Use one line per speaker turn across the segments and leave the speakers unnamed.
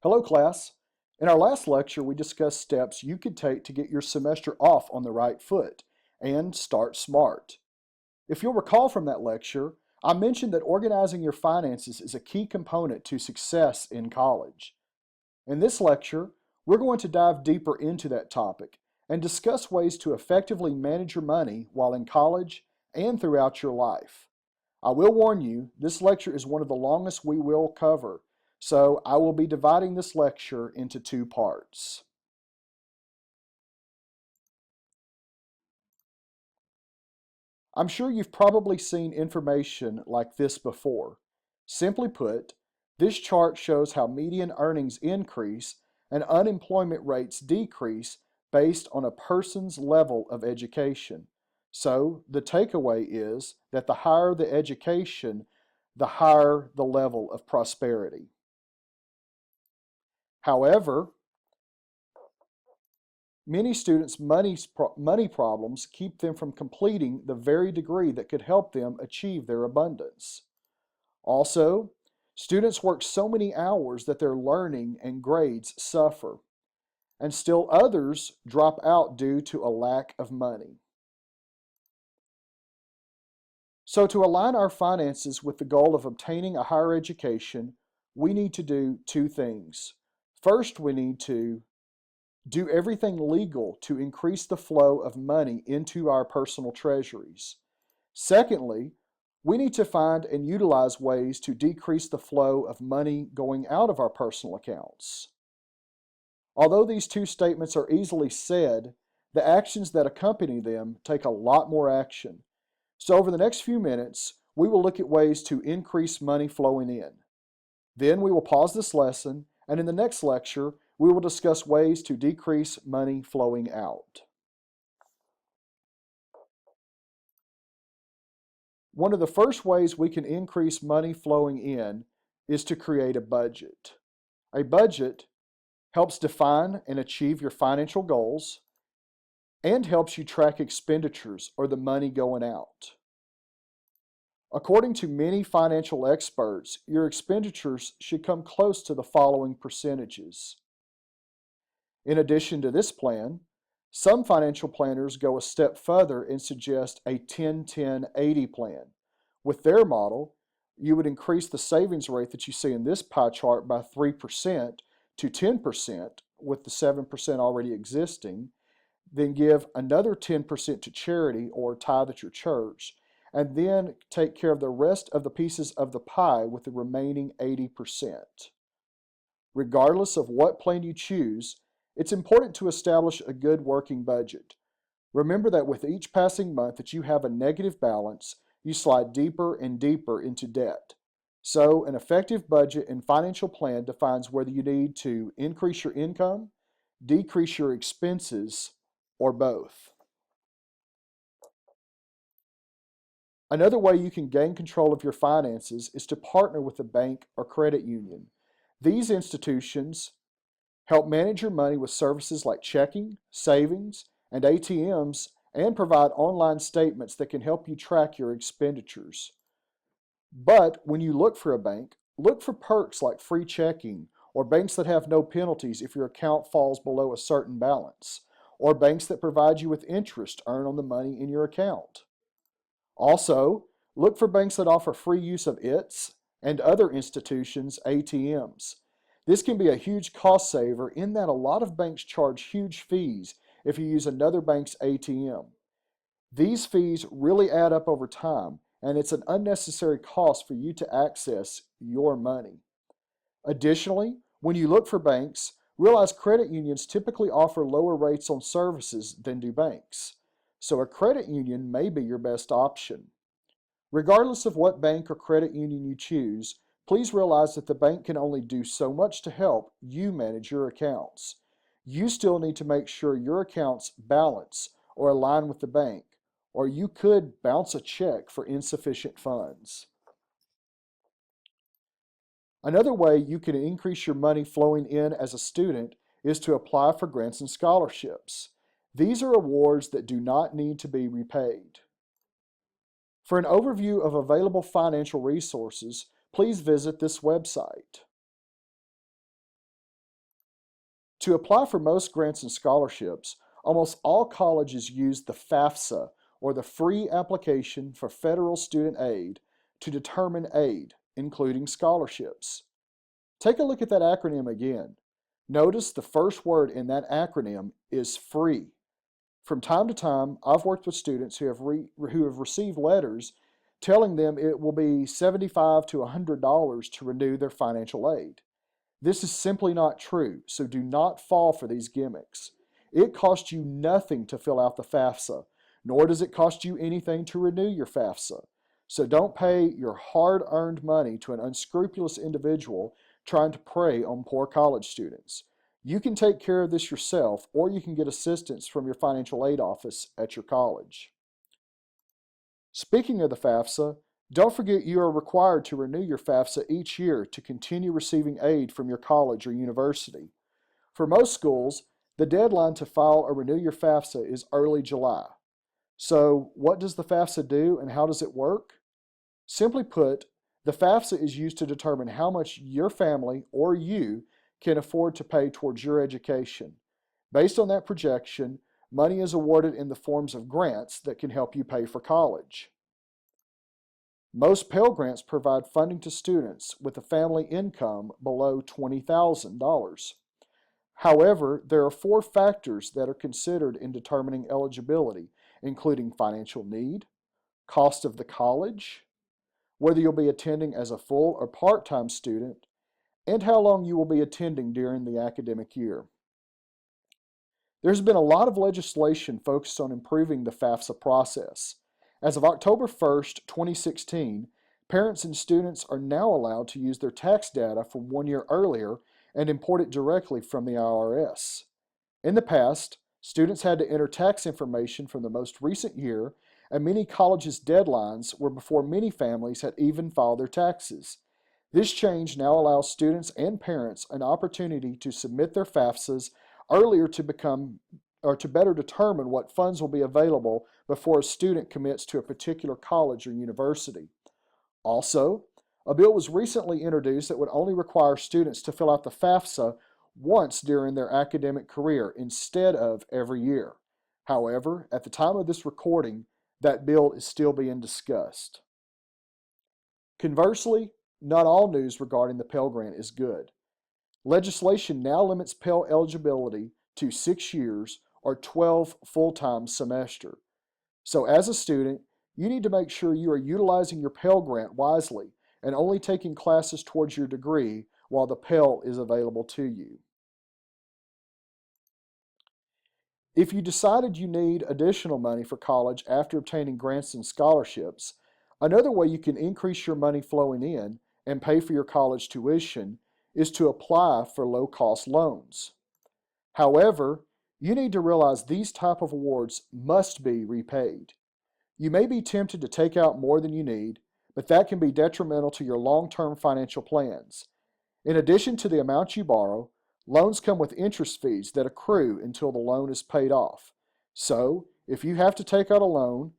Hello, class. In our last lecture, we discussed steps you could take to get your semester off on the right foot and start smart. If you'll recall from that lecture, I mentioned that organizing your finances is a key component to success in college. In this lecture, we're going to dive deeper into that topic and discuss ways to effectively manage your money while in college and throughout your life. I will warn you, this lecture is one of the longest we will cover, so I will be dividing this lecture into two parts. I'm sure you've probably seen information like this before. Simply put, this chart shows how median earnings increase and unemployment rates decrease based on a person's level of education. So the takeaway is that the higher the education, the higher the level of prosperity. However, many students' money problems keep them from completing the very degree that could help them achieve their abundance. Also, students work so many hours that their learning and grades suffer, and still others drop out due to a lack of money. So, to align our finances with the goal of obtaining a higher education, we need to do two things. First, we need to do everything legal to increase the flow of money into our personal treasuries. Secondly, we need to find and utilize ways to decrease the flow of money going out of our personal accounts. Although these two statements are easily said, the actions that accompany them take a lot more action. So over the next few minutes, we will look at ways to increase money flowing in. Then we will pause this lesson, and in the next lecture, we will discuss ways to decrease money flowing out. One of the first ways we can increase money flowing in is to create a budget. A budget helps define and achieve your financial goals and helps you track expenditures or the money going out. According to many financial experts, your expenditures should come close to the following percentages. In addition to this plan, some financial planners go a step further and suggest a 10-10-80 plan. With their model, you would increase the savings rate that you see in this pie chart by 3% to 10%, with the 7% already existing, then give another 10% to charity or tithe at your church, and then take care of the rest of the pieces of the pie with the remaining 80%. Regardless of what plan you choose, it's important to establish a good working budget. Remember that with each passing month that you have a negative balance, you slide deeper and deeper into debt. So, an effective budget and financial plan defines whether you need to increase your income, decrease your expenses, or both. Another way you can gain control of your finances is to partner with a bank or credit union. These institutions help manage your money with services like checking, savings, and ATMs, and provide online statements that can help you track your expenditures. But when you look for a bank, look for perks like free checking, or banks that have no penalties if your account falls below a certain balance, or banks that provide you with interest earned on the money in your account. Also, look for banks that offer free use of its and other institutions' ATMs. This can be a huge cost saver in that a lot of banks charge huge fees if you use another bank's ATM. These fees really add up over time, and it's an unnecessary cost for you to access your money. Additionally, when you look for banks, realize credit unions typically offer lower rates on services than do banks. So a credit union may be your best option. Regardless of what bank or credit union you choose, please realize that the bank can only do so much to help you manage your accounts. You still need to make sure your accounts balance or align with the bank, or you could bounce a check for insufficient funds. Another way you can increase your money flowing in as a student is to apply for grants and scholarships. These are awards that do not need to be repaid. For an overview of available financial resources, please visit this website. To apply for most grants and scholarships, almost all colleges use the FAFSA, or the Free Application for Federal Student Aid, to determine aid, including scholarships. Take a look at that acronym again. Notice the first word in that acronym is free. From time to time, I've worked with students who have received letters telling them it will be $75 to $100 to renew their financial aid. This is simply not true, so do not fall for these gimmicks. It costs you nothing to fill out the FAFSA, nor does it cost you anything to renew your FAFSA. So don't pay your hard-earned money to an unscrupulous individual trying to prey on poor college students. You can take care of this yourself, or you can get assistance from your financial aid office at your college. Speaking of the FAFSA, don't forget you are required to renew your FAFSA each year to continue receiving aid from your college or university. For most schools, the deadline to file or renew your FAFSA is early July. So, what does the FAFSA do and how does it work? Simply put, the FAFSA is used to determine how much your family or you can afford to pay towards your education. Based on that projection, money is awarded in the forms of grants that can help you pay for college. Most Pell Grants provide funding to students with a family income below $20,000. However, there are 4 factors that are considered in determining eligibility, including financial need, cost of the college, whether you'll be attending as a full or part-time student, and how long you will be attending during the academic year. There's been a lot of legislation focused on improving the FAFSA process. As of October 1st, 2016, parents and students are now allowed to use their tax data from 1 year earlier and import it directly from the IRS. In the past, students had to enter tax information from the most recent year, and many colleges' deadlines were before many families had even filed their taxes. This change now allows students and parents an opportunity to submit their FAFSAs earlier to better determine what funds will be available before a student commits to a particular college or university. Also, a bill was recently introduced that would only require students to fill out the FAFSA once during their academic career instead of every year. However, at the time of this recording, that bill is still being discussed. Conversely, not all news regarding the Pell Grant is good. Legislation now limits Pell eligibility to 6 years or 12 full-time semesters. So as a student, you need to make sure you are utilizing your Pell Grant wisely and only taking classes towards your degree while the Pell is available to you. If you decided you need additional money for college after obtaining grants and scholarships, another way you can increase your money flowing in and pay for your college tuition is to apply for low-cost loans. However, you need to realize these type of awards must be repaid. You may be tempted to take out more than you need, but that can be detrimental to your long-term financial plans. In addition to the amount you borrow, loans come with interest fees that accrue until the loan is paid off. So, if you have to take out a loan,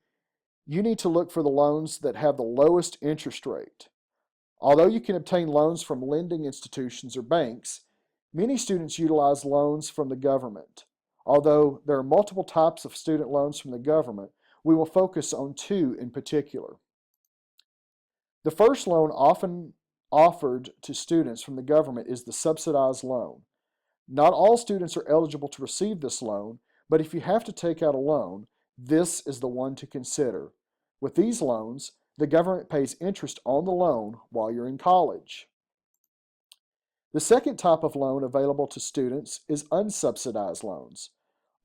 you need to look for the loans that have the lowest interest rate. Although you can obtain loans from lending institutions or banks, many students utilize loans from the government. Although there are multiple types of student loans from the government, we will focus on 2 in particular. The first loan often offered to students from the government is the subsidized loan. Not all students are eligible to receive this loan, but if you have to take out a loan, this is the one to consider. With these loans, the government pays interest on the loan while you're in college. The second type of loan available to students is unsubsidized loans.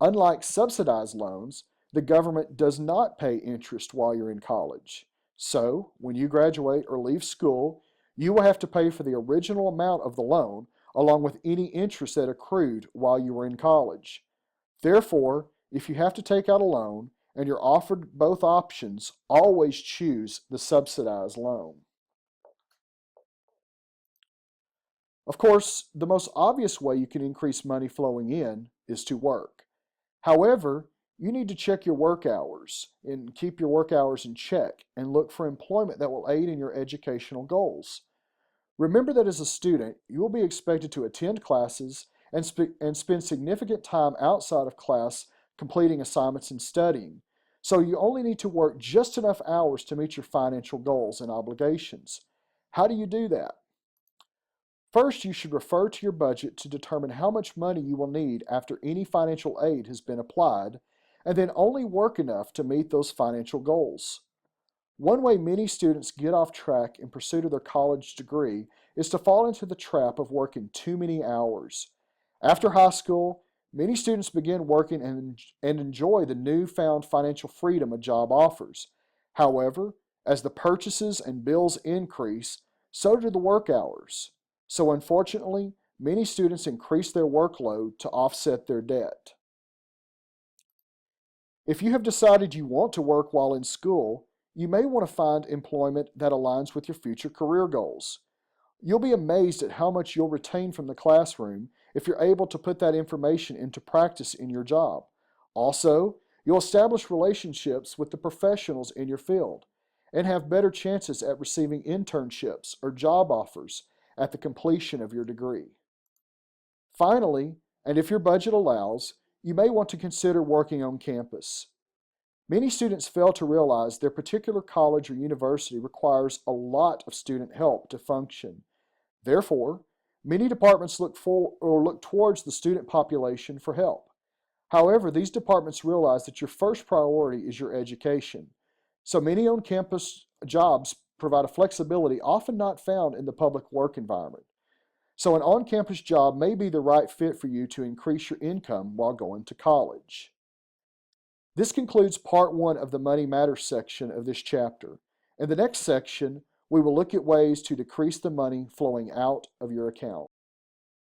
Unlike subsidized loans, the government does not pay interest while you're in college. So, when you graduate or leave school, you will have to pay for the original amount of the loan, along with any interest that accrued while you were in college. Therefore, if you have to take out a loan and you're offered both options, always choose the subsidized loan. Of course, the most obvious way you can increase money flowing in is to work. However, you need to check your work hours and keep your work hours in check and look for employment that will aid in your educational goals. Remember that as a student, you will be expected to attend classes and spend significant time outside of class completing assignments and studying. So you only need to work just enough hours to meet your financial goals and obligations. How do you do that? First, you should refer to your budget to determine how much money you will need after any financial aid has been applied, and then only work enough to meet those financial goals. One way many students get off track in pursuit of their college degree is to fall into the trap of working too many hours. After high school, many students begin working and enjoy the newfound financial freedom a job offers. However, as the purchases and bills increase, so do the work hours. So unfortunately, many students increase their workload to offset their debt. If you have decided you want to work while in school, you may want to find employment that aligns with your future career goals. You'll be amazed at how much you'll retain from the classroom if you're able to put that information into practice in your job. Also, you'll establish relationships with the professionals in your field and have better chances at receiving internships or job offers at the completion of your degree. Finally, and if your budget allows, you may want to consider working on campus. Many students fail to realize their particular college or university requires a lot of student help to function. Therefore, many departments look towards the student population for help. However, these departments realize that your first priority is your education. So many on-campus jobs provide a flexibility often not found in the public work environment. So an on-campus job may be the right fit for you to increase your income while going to college. This concludes part 1 of the Money Matters section of this chapter. In the next section, we will look at ways to decrease the money flowing out of your account.